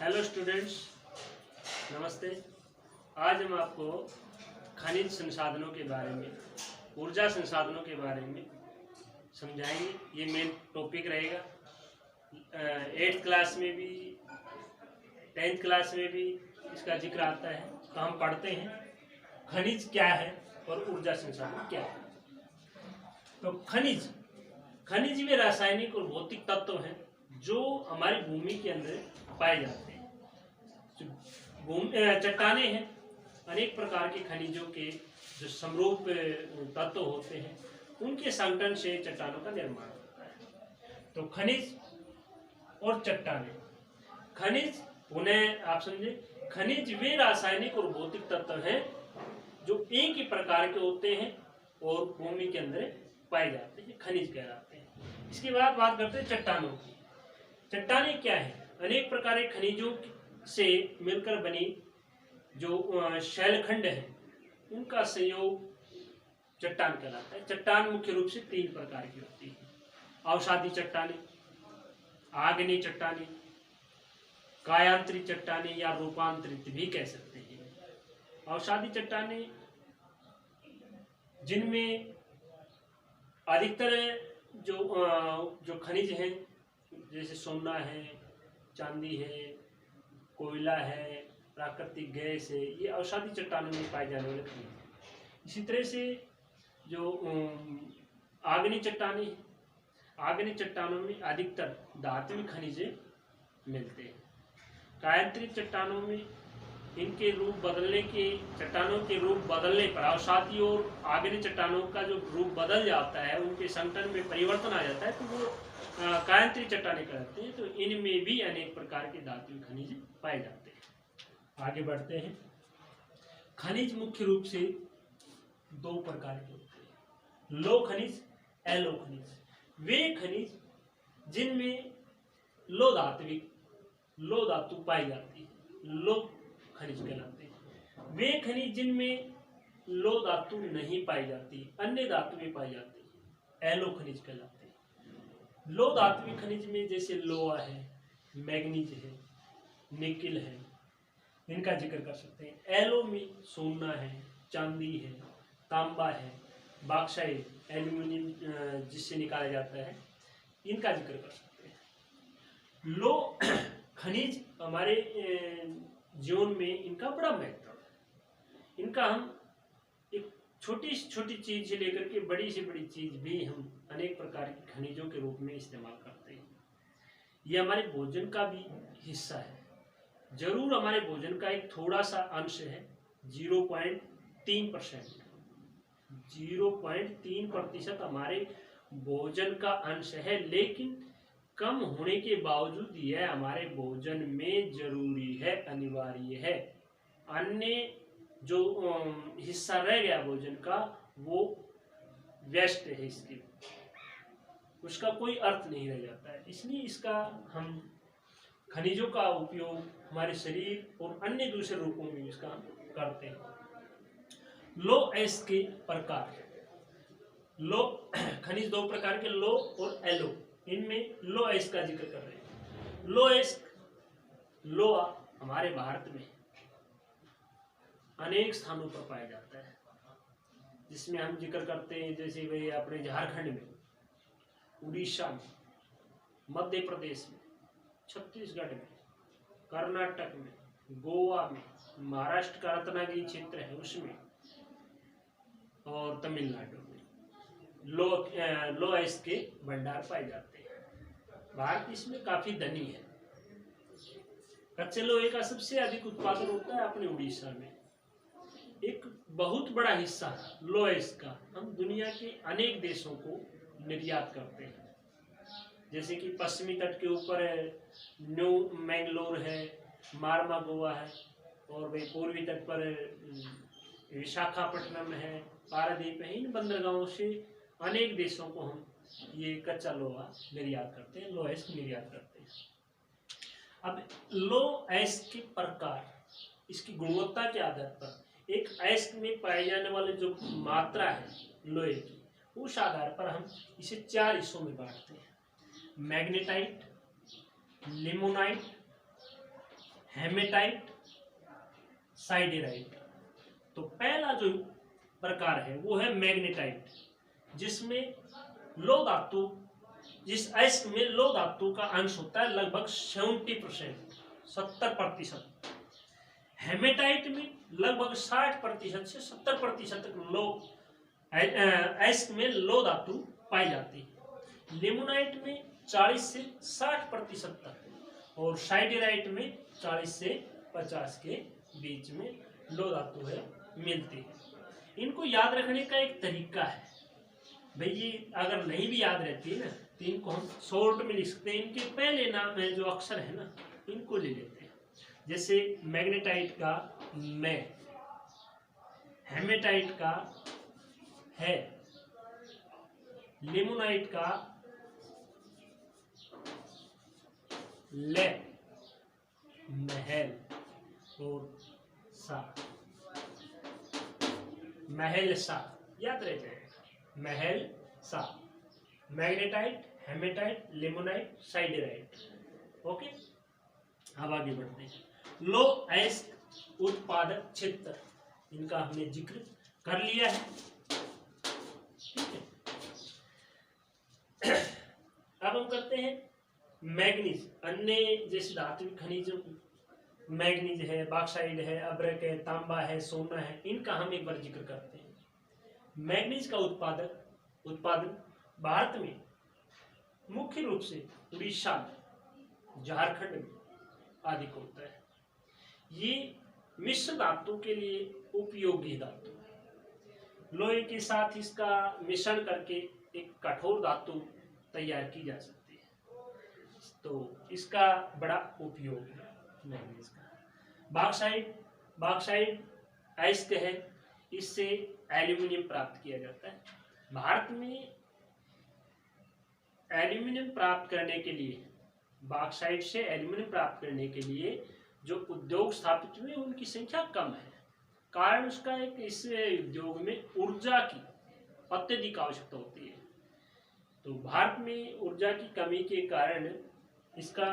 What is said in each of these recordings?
Hello students, नमस्ते। आज हम आपको खनिज संसाधनों के बारे में, ऊर्जा संसाधनों के बारे में समझाएंगे। ये मेन टॉपिक रहेगा। 8th क्लास में भी 10th क्लास में भी इसका जिक्र आता है। तो हम पढ़ते हैं खनिज क्या है और ऊर्जा संसाधन क्या है। तो खनिज वे रासायनिक और भौतिक तत्व हैं जो हमारी भूमि के अंदर पाए जाते हैं। चट्टाने हैं, अनेक प्रकार के खनिजों के जो समरूप तत्व होते हैं, उनके संगठन से चट्टानों का निर्माण होता है। तो खनिज और चट्टाने, खनिज उन्हें आप समझे, खनिज वे रासायनिक और भौतिक तत्व हैं जो एक ही प्रकार के होते हैं और भूमि के अंदर पाए जाते हैं, खनिज कहलाते हैं। इसके बाद बात करते हैं चट्टानों की। चट्टाने क्या है? अनेक प्रकार के खनिजों से मिलकर बनी जो शैलखंड है, उनका संयोग चट्टान कहलाता है। चट्टान मुख्य रूप से 3 प्रकार की होती है: अवसादी चट्टाने, आग्नेय चट्टाने, कायांतरित चट्टाने या रूपांतरित भी कह सकते हैं। अवसादी चट्टाने जिनमें अधिकतर जो खनिज हैं, जैसे सोना है, चांदी है, कोयला है, प्राकृतिक गैस है, ये अवसादी चट्टानों में पाए जाने वाले खनिज हैं। इसी तरह से जो आग्नेय चट्टाने हैं, आग्नेय चट्टानों में अधिकतर धात्विक खनिजें मिलते हैं। कायांतरित चट्टानों में इनके रूप बदलने के, चट्टानों के रूप बदलने पर, अवसादी और आग्नेय चट्टानों का जो रूप बदल जाता है, उनके संगठन में परिवर्तन आ जाता है, तो वो कायांतरित चट्टाने कहलाते हैं। तो इनमें भी अनेक प्रकार के धात्विक खनिज पाए जाते हैं। आगे बढ़ते हैं। खनिज मुख्य रूप से 2 प्रकार के होते हैं: लो खनिज, एलो खनिज। वे खनिज जिनमें लो धातु पाई जाती है, लो खनिज कहलाते हैं। वे खनिज जिनमें लो धातु नहीं पाई जाती, अन्य धातुएं पाई जाती है, एलो खनिज कहलाते हैं। लो धात्विक खनिज में जैसे लोहा है, मैग्नीज है, निकिल है, इनका जिक्र कर सकते हैं। एलो में सोना है, चांदी है, तांबा है, बॉक्साइट, एल्यूमिनियम जिससे निकाला जाता है, इनका जिक्र कर सकते हैं। लो खनिज हमारे जीवन में इनका बड़ा महत्व है। इनका हम एक छोटी से छोटी चीज से लेकर के बड़ी से बड़ी चीज भी हम अनेक प्रकार के खनिजों के रूप में इस्तेमाल करते हैं। ये हमारे भोजन का भी हिस्सा है। जरूर हमारे भोजन का एक थोड़ा सा अंश है, 0.3%, 0.3% हमारे भोजन का अंश है, लेकिन कम होने के बावजूद यह हमारे भोजन में जरूरी है, अनिवार्य है। अन्य जो हिस्सा रह गया भोजन का, वो व्यस्त है, इसके उसका कोई अर्थ नहीं रह जाता है। इसलिए इसका हम खनिजों का उपयोग हमारे शरीर और अन्य दूसरे रूपों में इसका करते हैं। लो एस के प्रकार, लो खनिज 2 प्रकार के, लो और एलो। इनमें लो एस का जिक्र कर रहे हैं। लो एस, लोहा हमारे भारत में अनेक स्थानों पर पाया जाता है, जिसमें हम जिक्र करते हैं जैसे भाई अपने झारखंड में, उड़ीसा में, मध्य प्रदेश में, छत्तीसगढ़ में, कर्नाटक में, गोवा में, महाराष्ट्र का रत्नागिरी क्षेत्र है उसमें, और तमिलनाडु में लो एस के भंडार पाए जाते हैं। भारत इसमें काफी धनी है। कच्चे लोहे का सबसे अधिक उत्पादन होता है अपने उड़ीसा में। एक बहुत बड़ा हिस्सा लो एस का हम दुनिया के अनेक देशों को निर्यात करते हैं, जैसे कि पश्चिमी तट के ऊपर न्यू मैंगलोर है, मारमा गोवा है, और भाई पूर्वी तट पर विशाखापट्टनम है, पारादीप है। इन बंदरगाहों से अनेक देशों को हम ये कच्चा लोहा निर्यात करते हैं, लो एस निर्यात करते हैं। अब लो एस के प्रकार, इसकी गुणवत्ता के आधार पर, एक एस में पाए जाने वाले जो मात्रा है लोहे की, उस आधार पर हम इसे 4 हिस्सों में बांटते हैं: मैग्नेटाइट, लिमोनाइट, हेमेटाइट, साइडेराइट। तो पहला जो प्रकार है वो है मैग्नेटाइट, जिसमें लो धातु, जिस अयस्क में लो धातु का अंश होता है लगभग 70%, 70%। हेमेटाइट में लगभग 60% से 70% तक लो अयस्क में लो धातु पाई जाती है। लिमोनाइट में 40 से 60% तक, और साइडेराइट में 40 से 50 के बीच में लो धातु है मिलती है। इनको याद रखने का एक तरीका है भाई, ये अगर नहीं भी याद रहती है ना तो इनको हम शॉर्ट में लिख सकते हैं। इनके पहले नाम है जो अक्षर है ना, इनको ले लेते हैं। जैसे मैग्नेटाइट का मैं, हेमेटाइट का है, लिमोनाइट का ले, महल और सा, महल सा याद रह जाएगा, महल सा। Magnetite, hematite, limonite, siderite. Okay, अब आगे बढ़ते हैं। लो अयस्क उत्पादक क्षेत्र, इनका हमने जिक्र कर लिया है। ठीक है, अब हम करते हैं मैग्नीज। अन्य जैसे धात्विक खनिजों, मैग्नीज है, बॉक्साइड है, अब्रक है, तांबा है, सोना है, इनका हम एक बार जिक्र करते हैं। मैग्नीज का उत्पादन भारत में मुख्य रूप से उड़ीसा में, झारखंड में आदि को होता है। ये मिश्र धातु के लिए उपयोगी धातु है। लोहे के साथ इसका मिश्रण करके एक कठोर धातु तैयार की जा सकती है, तो इसका बड़ा उपयोग है मैग्नीज का। बॉक्साइड अयस्क है, इससे एल्यूमिनियम प्राप्त किया जाता है। भारत में एल्यूमिनियम प्राप्त करने के लिए, बॉक्साइट से एल्यूमिनियम प्राप्त करने के लिए जो उद्योग स्थापित हुए उनकी संख्या कम है। कारण उसका एक, इस उद्योग में ऊर्जा की अत्यधिक आवश्यकता होती है। तो भारत में ऊर्जा की कमी के कारण इसका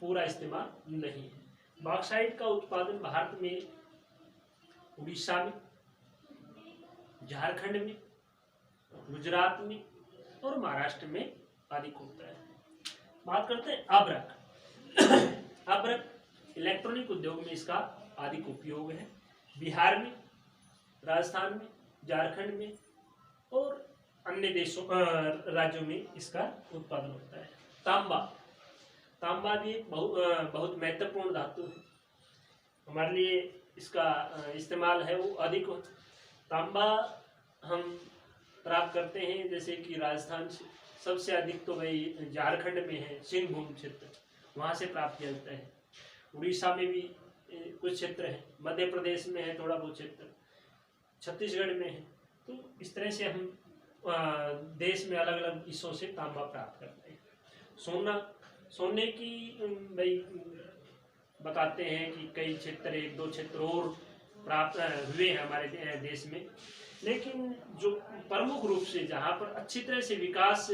पूरा इस्तेमाल नहीं है। बॉक्साइट का उत्पादन भारत में उड़ीसा में, झारखंड में, गुजरात में और महाराष्ट्र में अधिक होता है। बात करते हैं अब्रक। अब्रक इलेक्ट्रॉनिक उद्योग में इसका अधिक उपयोग है। बिहार में, राजस्थान में, झारखंड में और अन्य देशों राज्यों में इसका उत्पादन होता है। तांबा भी एक बहुत महत्वपूर्ण धातु है। हमारे लिए इसका इस्तेमाल है वो अधिक हो। तांबा हम प्राप्त करते हैं जैसे कि राजस्थान से, सबसे अधिक तो भाई झारखंड में है, सिंहभूम क्षेत्र, वहाँ से प्राप्त किया जाता है। उड़ीसा में भी कुछ क्षेत्र है, मध्य प्रदेश में है थोड़ा बहुत क्षेत्र, छत्तीसगढ़ में है। तो इस तरह से हम देश में अलग अलग हिस्सों से तांबा प्राप्त करते हैं। सोने की भाई बताते हैं कि कई क्षेत्र, एक दो क्षेत्र और प्राप्त हुए हैं हमारे देश में, लेकिन जो प्रमुख रूप से जहाँ पर अच्छी तरह से विकास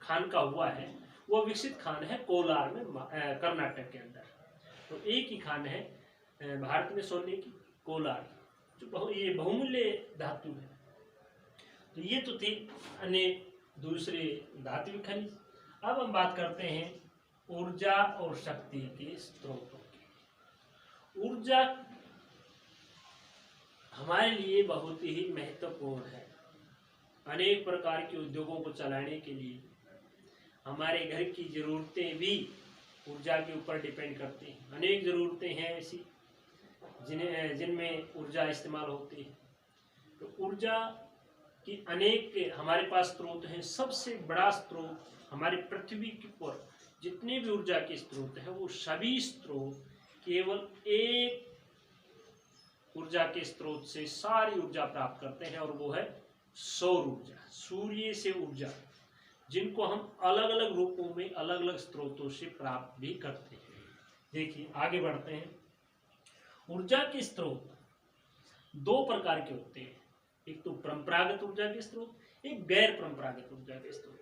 खान का हुआ है वो विकसित खान है कोलार में, कर्नाटक के अंदर। तो एक ही खान है भारत में सोने की, कोलार, जो ये बहुमूल्य धातु है। तो ये तो थे अन्य दूसरे धात्विक खनिज। अब हम बात करते हैं ऊर्जा और शक्ति के स्रोतों की। ऊर्जा हमारे लिए बहुत ही महत्वपूर्ण है। अनेक प्रकार के उद्योगों को चलाने के लिए हमारे घर की जरूरतें भी ऊर्जा के ऊपर डिपेंड करती हैं। अनेक ज़रूरतें हैं ऐसी जिनमें ऊर्जा इस्तेमाल होती है। तो ऊर्जा की अनेक हमारे पास स्रोत हैं। सबसे बड़ा स्रोत हमारी पृथ्वी के ऊपर जितने भी ऊर्जा के स्रोत हैं वो सभी स्रोत केवल एक ऊर्जा के स्रोत से सारी ऊर्जा प्राप्त करते हैं, और वो है सौर ऊर्जा, सूर्य से ऊर्जा, जिनको हम अलग अलग रूपों में अलग अलग स्रोतों से प्राप्त भी करते हैं। देखिए आगे बढ़ते हैं। ऊर्जा के स्रोत दो प्रकार के होते हैं, एक तो परंपरागत ऊर्जा के स्रोत, एक गैर परंपरागत ऊर्जा के स्रोत।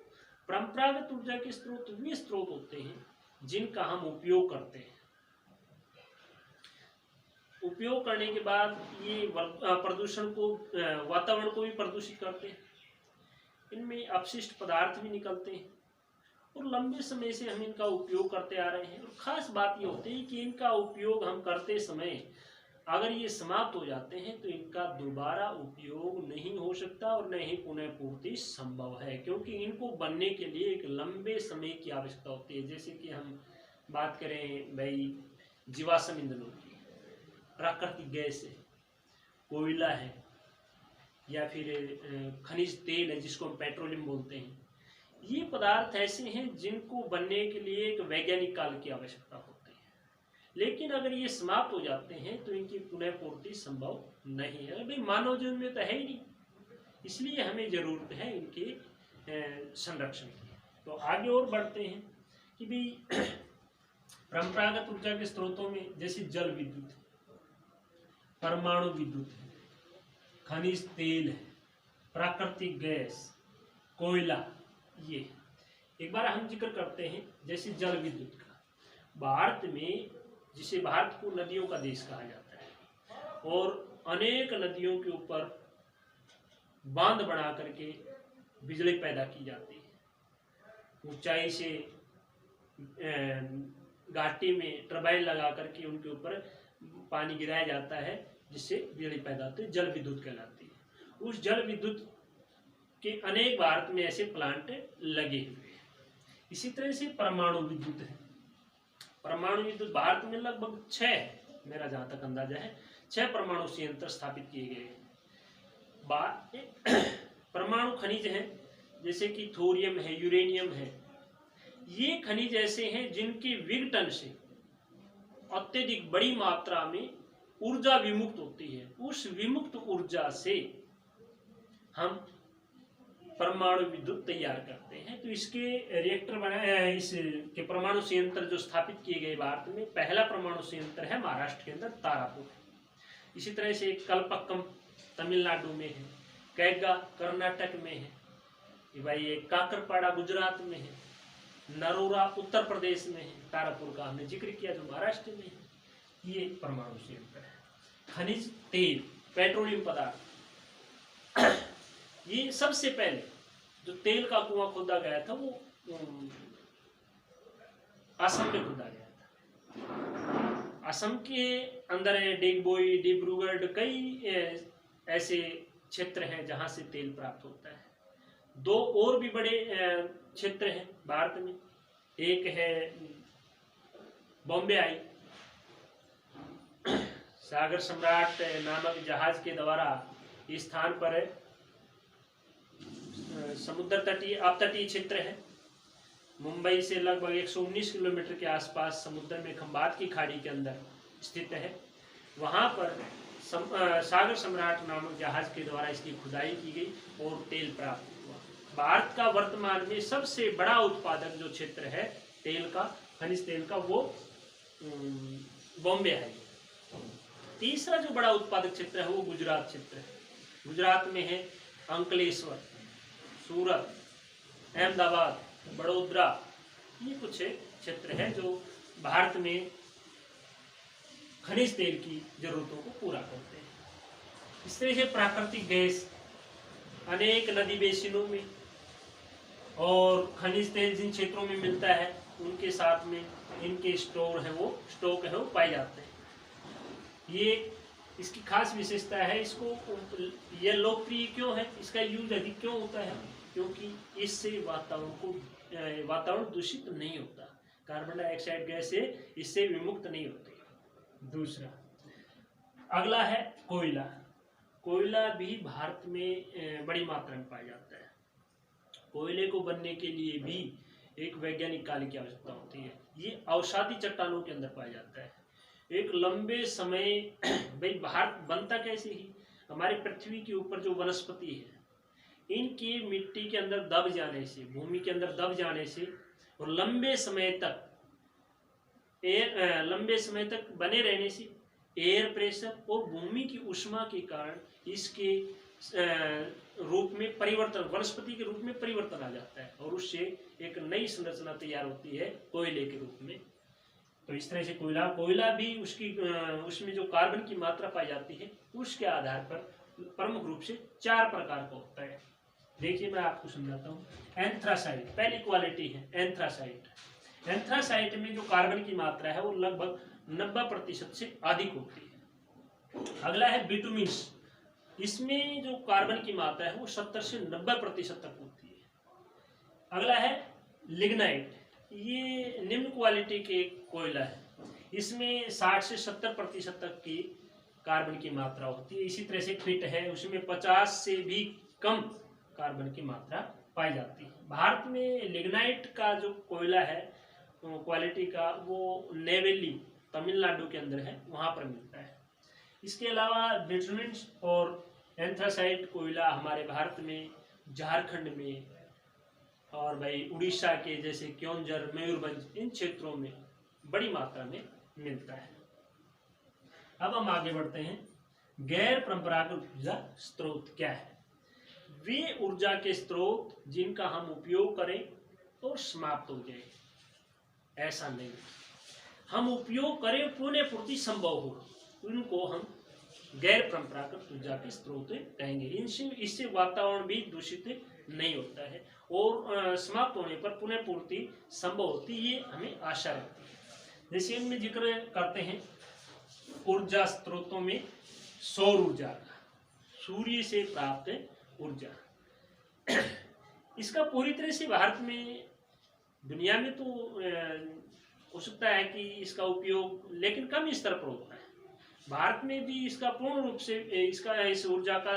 परंपरागत ऊर्जा के स्रोत वे स्रोत होते हैं जिनका हम उपयोग करते हैं, उपयोग करने के बाद ये प्रदूषण को, वातावरण को भी प्रदूषित करते हैं। इनमें अपशिष्ट पदार्थ भी निकलते हैं और लंबे समय से हम इनका उपयोग करते आ रहे हैं। और खास बात ये होती है कि इनका उपयोग हम करते समय अगर ये समाप्त हो जाते हैं तो इनका दोबारा उपयोग नहीं हो सकता और न ही पुनः पूर्ति संभव है, क्योंकि इनको बनने के लिए एक लंबे समय की आवश्यकता होती है। जैसे कि हम बात करें भाई जीवाश्म ईंधनों की, प्राकृतिक गैस है, कोयला है, या फिर खनिज तेल है जिसको हम पेट्रोलियम बोलते हैं, ये पदार्थ ऐसे हैं जिनको बनने के लिए एक वैज्ञानिक काल की आवश्यकता होती है। लेकिन अगर ये समाप्त हो जाते हैं तो इनकी पुनः पूर्ति संभव नहीं है। भाई मानव जीवन में तो है ही नहीं, इसलिए हमें जरूरत है इनके संरक्षण की। तो आगे और बढ़ते हैं कि भाई परंपरागत ऊर्जा के स्रोतों में जैसे जल विद्युत, परमाणु विद्युत है, खनिज तेल है, प्राकृतिक गैस, कोयला, ये एक बार हम जिक्र करते हैं। जैसे जल विद्युत का, भारत में, जिसे भारत को नदियों का देश कहा जाता है और अनेक नदियों के ऊपर बांध बना करके बिजली पैदा की जाती है। ऊंचाई से घाटी में टरबाइन लगा करके उनके ऊपर पानी गिराया जाता है जिससे बिजली पैदा होती है, जल विद्युत कहलाती है। उस जल विद्युत के अनेक भारत में ऐसे प्लांट लगे हुए हैं। इसी तरह से परमाणु विद्युत है। परमाणु विद्युत भारत में लगभग 6, मेरा जहां तक अंदाजा है, 6 परमाणु संयंत्र स्थापित किए गए हैं। परमाणु खनिज हैं जैसे कि थोरियम है, यूरेनियम है, ये खनिज ऐसे हैं जिनके विघटन से अत्यधिक बड़ी मात्रा में ऊर्जा विमुक्त होती है। उस विमुक्त ऊर्जा से हम परमाणु विद्युत तैयार करते हैं। तो इसके रिएक्टर बनाए, इसके परमाणु संयंत्र जो स्थापित किए गए भारत में, पहला परमाणु संयंत्र है महाराष्ट्र के अंदर तारापुर। इसी तरह से कलपक्कम तमिलनाडु में है, कैगा कर्नाटक में है, भाई ये काकरपाड़ा गुजरात में है, नरोरा उत्तर प्रदेश में है, तारापुर का हमने जिक्र किया जो महाराष्ट्र में है। ये परमाणु संयंत्र है। खनिज तेल, पेट्रोलियम पदार्थ, ये सबसे पहले जो तेल का कुआं खोदा गया था वो असम में खोदा गया था। असम के अंदर है डिगबोई, डिब्रूगढ़, कई ऐसे क्षेत्र हैं जहां से तेल प्राप्त होता है। 2 और भी बड़े क्षेत्र हैं भारत में। एक है बॉम्बे आई, सागर सम्राट नामक जहाज के द्वारा इस स्थान पर समुद्र तटीय अपतटीय क्षेत्र है। मुंबई से लगभग 119 किलोमीटर के आसपास समुद्र में खंबात की खाड़ी के अंदर स्थित है। वहां पर सागर सम्राट नामक जहाज के द्वारा इसकी खुदाई की गई और तेल प्राप्त हुआ। भारत का वर्तमान में सबसे बड़ा उत्पादक जो क्षेत्र है तेल का, खनिज तेल का, वो बॉम्बे है। तीसरा जो बड़ा उत्पादक क्षेत्र है वो गुजरात क्षेत्र है। गुजरात में है अंकलेश्वर, सूरत, अहमदाबाद, बड़ोदरा, ये कुछ क्षेत्र है जो भारत में खनिज तेल की जरूरतों को पूरा करते हैं। इस तरह से प्राकृतिक गैस अनेक नदी बेसिनों में और खनिज तेल जिन क्षेत्रों में मिलता है उनके साथ में इनके स्टोक है वो पाए जाते हैं। ये इसकी खास विशेषता है। इसको यह लोकप्रिय क्यों है, इसका यूज अधिक क्यों होता है, क्योंकि इससे वातावरण दूषित नहीं होता। कार्बन डाइऑक्साइड गैस से इससे विमुक्त नहीं होती। दूसरा, अगला है कोयला। कोयला भी भारत में बड़ी मात्रा में पाया जाता है। कोयले को बनने के लिए भी एक वैज्ञानिक कार्य की आवश्यकता होती है। ये अवसादी चट्टानों के अंदर पाया जाता है। एक लंबे समय भाई भारत बनता कैसे ही, हमारे पृथ्वी के ऊपर जो वनस्पति है इनकी मिट्टी के अंदर दब जाने से, भूमि के अंदर दब जाने से और लंबे समय तक बने रहने से एयर प्रेशर और भूमि की ऊष्मा के कारण इसके रूप में परिवर्तन, वनस्पति के रूप में परिवर्तन आ जाता है और उससे एक नई संरचना तैयार होती है कोयले के रूप में। तो इस तरह से कोयला भी उसमें जो कार्बन की मात्रा पाई जाती है उसके आधार पर प्रमुख रूप से 4 प्रकार का होता है। देखिए मैं आपको समझाता हूँ। एंथ्रासाइट पहली क्वालिटी है एंथ्रासाइट। एंथ्रासाइट में जो कार्बन की मात्रा है वो लगभग 90% से अधिक होती है। अगला है बिटुमिन्स, इसमें जो कार्बन की मात्रा है वो 70 से 90% तक होती है। अगला है लिग्नाइट, ये निम्न क्वालिटी के कोयला है, इसमें 60 से 70% तक की कार्बन की मात्रा होती है। इसी तरह से पिट है, उसमें 50 से भी कम कार्बन की मात्रा पाई जाती है। भारत में लिग्नाइट का जो कोयला है क्वालिटी का वो नेवेली तमिलनाडु के अंदर है, वहाँ पर मिलता है। इसके अलावा बिटुमिन्स और एंथ्रासाइट कोयला हमारे भारत में झारखंड में और भाई उड़ीसा के जैसे क्योंझर, मयूरभंज, इन क्षेत्रों में बड़ी मात्रा में मिलता है। अब हम आगे बढ़ते हैं। गैर परंपरागत ऊर्जा स्रोत क्या है? वे ऊर्जा के स्रोत जिनका हम उपयोग करें और समाप्त हो जाए, ऐसा नहीं। हम उपयोग करें, पुनः पूर्ति संभव हो, उनको हम गैर परंपरागत ऊर्जा के स्रोत कहेंगे। इससे वातावरण भी दूषित नहीं होता है और समाप्त होने पर पुनः पूर्ति संभव होती है, ये हमें आशा रहती है। जैसे इनमें जिक्र करते हैं ऊर्जा स्रोतों में सौर ऊर्जा का, सूर्य से प्राप्त ऊर्जा। इसका पूरी तरह से भारत में, दुनिया में तो हो सकता है कि इसका उपयोग लेकिन कम स्तर पर होता है। भारत में भी इसका पूर्ण रूप से इस ऊर्जा का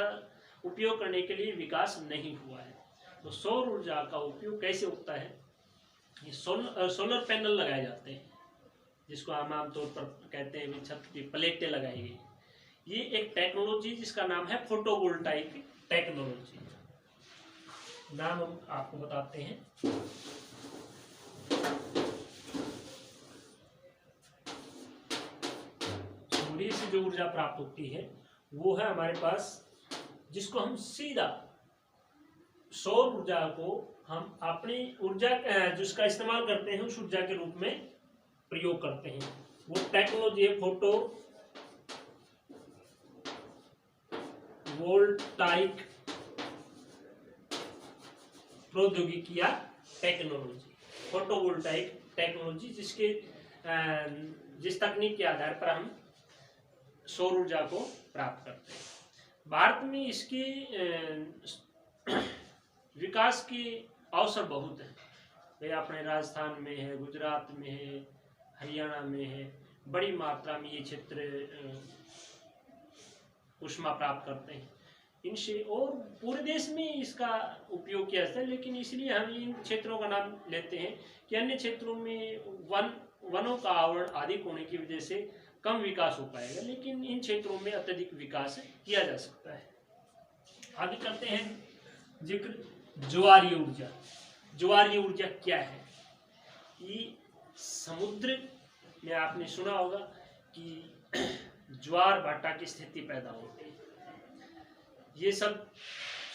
उपयोग करने के लिए विकास नहीं हुआ है। तो सौर ऊर्जा का उपयोग कैसे होता है? ये सोलर पैनल लगाए जाते हैं, जिसको हम आमतौर पर कहते हैं छत की प्लेटें लगाई गई। ये एक टेक्नोलॉजी जिसका नाम है फोटोवोल्टाइक टेक्नोलॉजी। नाम हम आपको बताते हैं। सूर्य से जो ऊर्जा प्राप्त होती है वो है हमारे पास, जिसको हम सीधा सौर ऊर्जा को हम अपनी ऊर्जा जिसका इस्तेमाल करते हैं उस ऊर्जा के रूप में प्रयोग करते हैं। वो टेक्नोलॉजी है फोटो वोल्टाइक प्रौद्योगिकी या टेक्नोलॉजी, फोटोवोल्टाइक टेक्नोलॉजी, जिस तकनीक के आधार पर हम सौर ऊर्जा को प्राप्त करते हैं। भारत में इसके विकास के अवसर बहुत हैं। वे अपने राजस्थान में है, गुजरात में है, हरियाणा में है, बड़ी मात्रा में ये क्षेत्र ऊष्मा प्राप्त करते हैं इनसे, और पूरे देश में इसका उपयोग किया जाता है। लेकिन इसलिए हम इन क्षेत्रों का नाम लेते हैं कि अन्य क्षेत्रों में वनों का आवरण अधिक होने की वजह से कम विकास हो पाएगा, लेकिन इन क्षेत्रों में अत्यधिक विकास किया जा सकता है। आगे करते हैं जिक्र ज्वारीय ऊर्जा। ज्वारीय ऊर्जा क्या है? ये समुद्र में आपने सुना होगा कि ज्वार भाटा की स्थिति पैदा होती है। ये सब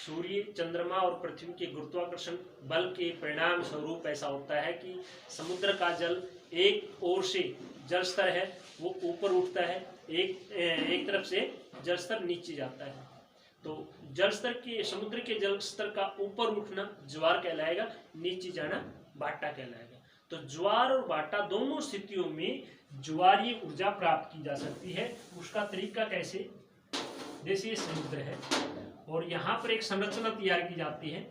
सूर्य, चंद्रमा और पृथ्वी के गुरुत्वाकर्षण बल के परिणाम स्वरूप ऐसा होता है कि समुद्र का जल एक ओर से जल स्तर है वो ऊपर उठता है, एक तरफ से जल स्तर नीचे जाता है। तो जल स्तर के, समुद्र के जल स्तर का ऊपर उठना ज्वार कहलाएगा, नीचे जाना भाटा कहलाएगा। तो ज्वार और भाटा दोनों स्थितियों में ज्वारीय ऊर्जा प्राप्त की जा सकती है। उसका तरीका कैसे? जैसे ये समुद्र है और यहाँ पर एक संरचना तैयार की जाती है,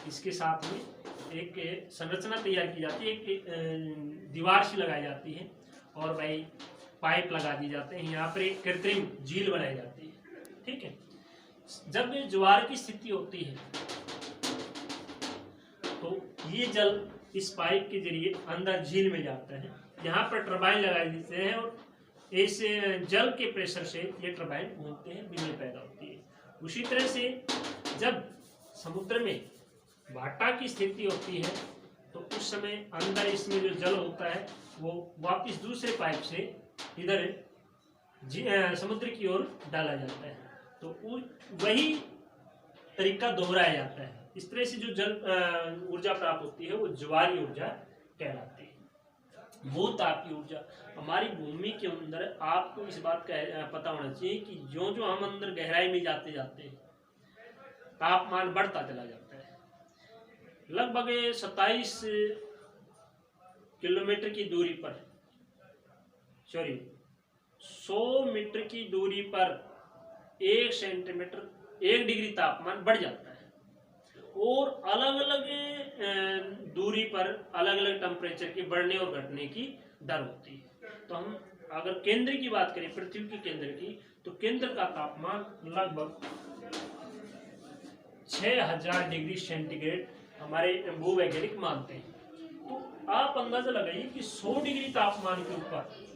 इसके साथ में एक संरचना तैयार की जाती है, एक दीवार सी लगाई जाती है और भाई पाइप लगा दी जाते हैं। यहाँ पर एक कृत्रिम झील बनाई जाती है, ठीक है। जब ज्वार की स्थिति होती है तो ये जल इस पाइप के जरिए अंदर झील में जाता है। यहाँ पर टरबाइन लगाई देते हैं और इस जल के प्रेशर से ये टरबाइन घूमते हैं, बिजली पैदा होती है। उसी तरह से जब समुद्र में भाटा की स्थिति होती है तो उस समय अंदर इसमें जो जल होता है वो वापस दूसरे पाइप से इधर समुद्र की ओर डाला जाता है। तो वही तरीका दोहराया जाता है। इस तरह से जो जल ऊर्जा प्राप्त होती है वो ज्वारीय ऊर्जा कहलाती है। भूतापीय ऊर्जा, हमारी भूमि के अंदर आपको इस बात का पता होना चाहिए कि जो जो हम अंदर गहराई में जाते जाते हैं तापमान बढ़ता चला जाता है। लगभग 27 किलोमीटर की दूरी पर 100 मीटर की दूरी पर 1 सेंटीमीटर 1 डिग्री तापमान बढ़ जाता है और अलग अलग दूरी पर अलग अलग टेम्परेचर के बढ़ने और घटने की दर होती है। तो हम अगर केंद्र की बात करें, पृथ्वी के केंद्र की, तो केंद्र का तापमान लगभग 6000 डिग्री सेंटीग्रेड हमारे भूवैज्ञानिक मानते हैं। तो आप अंदाजा लगाइए कि 100 डिग्री तापमान के ऊपर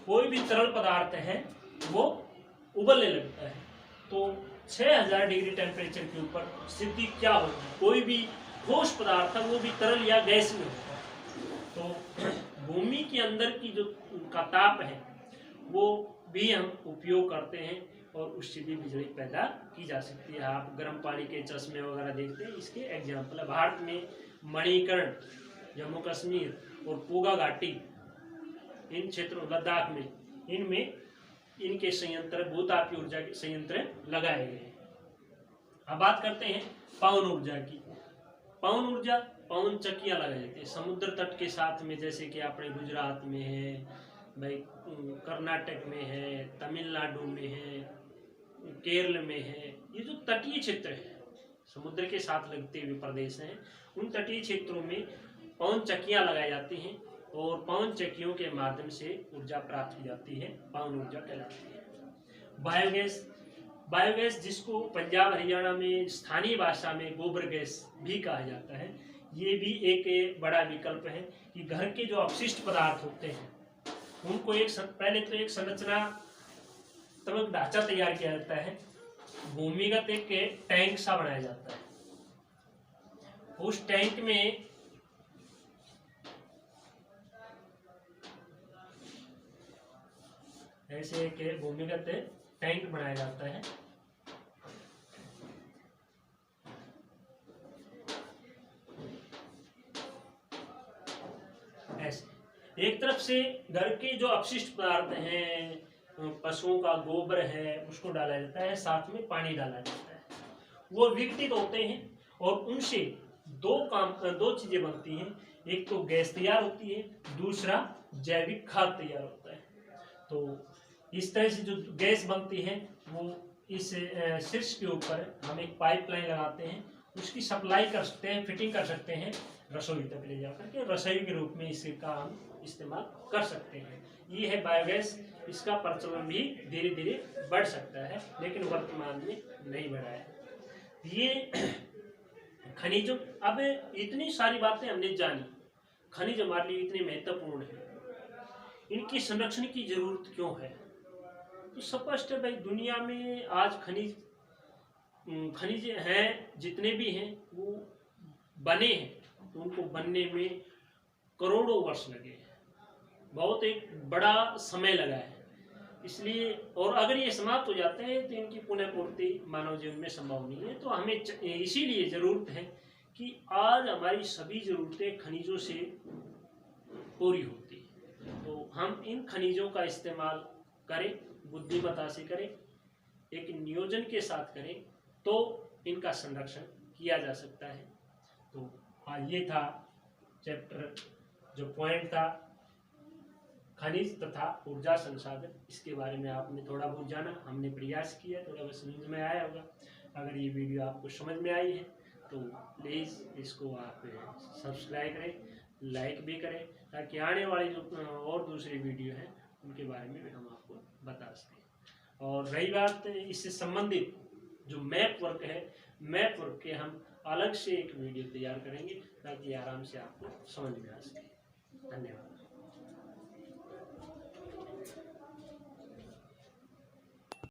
कोई भी तरल पदार्थ है वो उबलने लगता है। तो 6000 डिग्री टेम्परेचर के ऊपर स्थिति क्या होगी, कोई भी ठोस पदार्थ है वो भी तरल या गैस में होता है। तो भूमि के अंदर की जो का ताप है वो भी हम उपयोग करते हैं और उससे भी बिजली पैदा की जा सकती है। आप गर्म पानी के चश्मे वगैरह देखते हैं, इसके एग्जाम्पल है। भारत में मणिकर्ण, जम्मू कश्मीर और पूगा घाटी, इन क्षेत्रों, लद्दाख में, इनमें इनके संयंत्र, भूतापीय ऊर्जा के संयंत्र लगाए गए हैं। अब बात करते हैं पवन ऊर्जा की। पवन ऊर्जा, पवन चक्कियां लगाई जाती है समुद्र तट के साथ में, जैसे कि अपने गुजरात में है, भाई कर्नाटक में है, तमिलनाडु में है, केरल में है। ये जो तटीय क्षेत्र है, समुद्र के साथ लगते हुए प्रदेश हैं, उन तटीय क्षेत्रों में पवन चक्कियां लगाई जाती हैं और पवन चक्कियों के माध्यम से ऊर्जा प्राप्त की जाती है, पवन ऊर्जा कहलाती है। बायोगैस, बायोगैस जिसको पंजाब हरियाणा में स्थानीय भाषा में गोबर गैस भी कहा जाता है, ये भी एक बड़ा विकल्प है कि घर के जो अपशिष्ट पदार्थ होते हैं उनको पहले तो एक संरचनात्मक ढांचा तैयार किया जाता है, भूमिगत एक टैंक सा बनाया जाता है। उस टैंक में ऐसे एक भूमिगत टैंक बनाया जाता है। ऐसे एक तरफ से घर के जो अपशिष्ट पदार्थ हैं, पशुओं का गोबर है, उसको डाला जाता है, साथ में पानी डाला जाता है, वो विघटित होते हैं और उनसे दो चीजें बनती हैं। एक तो गैस तैयार होती है, दूसरा जैविक खाद तैयार होता है। तो इस तरह से जो गैस बनती है वो इस शीर्ष के ऊपर हम एक पाइपलाइन लगाते हैं, उसकी सप्लाई कर सकते हैं, फिटिंग कर सकते हैं, रसोई तक ले जाकर के रसोई के रूप में इसका हम इस्तेमाल कर सकते हैं। ये है बायोगैस। इसका प्रचलन भी धीरे धीरे बढ़ सकता है, लेकिन वर्तमान में नहीं बढ़ा है। ये खनिजों, अब इतनी सारी बातें हमने जानी, खनिज हमारे लिए इतने महत्वपूर्ण है, इनकी संरक्षण की जरूरत क्यों है? तो स्पष्ट है भाई, दुनिया में आज खनिज हैं, जितने भी हैं वो बने हैं, तो उनको बनने में करोड़ों वर्ष लगे हैं, बहुत एक बड़ा समय लगा है। इसलिए, और अगर ये समाप्त हो जाते हैं तो इनकी पुनः पूर्ति मानव जीवन में संभव नहीं है। तो हमें इसीलिए जरूरत है कि आज हमारी सभी जरूरतें खनिजों से पूरी होती है। तो हम इन खनिजों का इस्तेमाल करें, बुद्धिमत्ता से करें, एक नियोजन के साथ करें, तो इनका संरक्षण किया जा सकता है। तो हाँ, ये था चैप्टर, जो पॉइंट था खनिज तथा ऊर्जा संसाधन, इसके बारे में आपने थोड़ा बहुत जाना, हमने प्रयास किया, थोड़ा बहुत समझ में आया होगा। अगर ये वीडियो आपको समझ में आई है तो प्लीज़ इसको आप सब्सक्राइब करें, लाइक भी करें, ताकि आने वाली जो और दूसरी वीडियो हैं उनके बारे में भी हम आपको बता सकें। और रही बात इससे संबंधित जो मैप वर्क है, मैप वर्क के हम अलग से एक वीडियो तैयार करेंगे ताकि आराम से आपको समझ में आ सके। धन्यवाद।